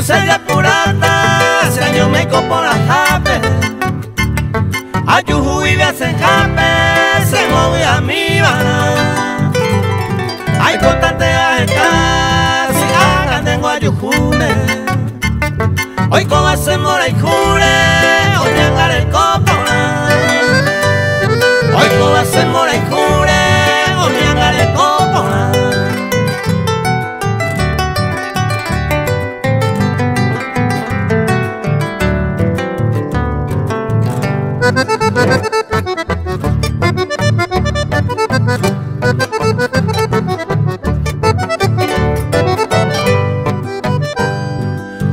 sella purata, se año me copo la jape, ayuju y se jape, se movi a mi bana. Ay, cortante a estar, si hagan tengo ayujune. Hoy como se mora y jure, hoy llegar el copona. Hoy como se mora y jure, hoy llegar el copona.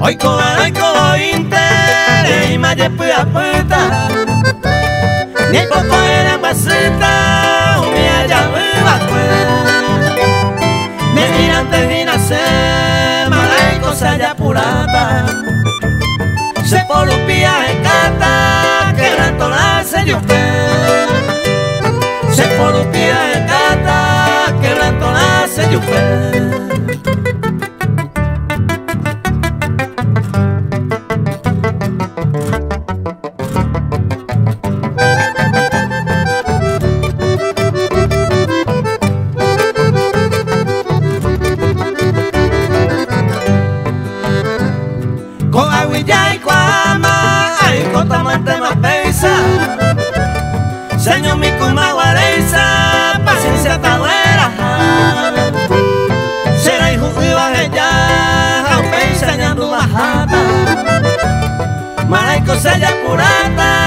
Hoy coba inter y me puya puta ni poco era basita un día ya me va me miran te vina se mala cosa ya purata se polupía en cata quebranto la se se polupía en cata quebranto la se con aguilla y cuama, ay, cotamante más pesa. Señor mi cuma guareza, paciencia tan buena. Será hijo y baja, un peisañando bajata. Maraico sella purata.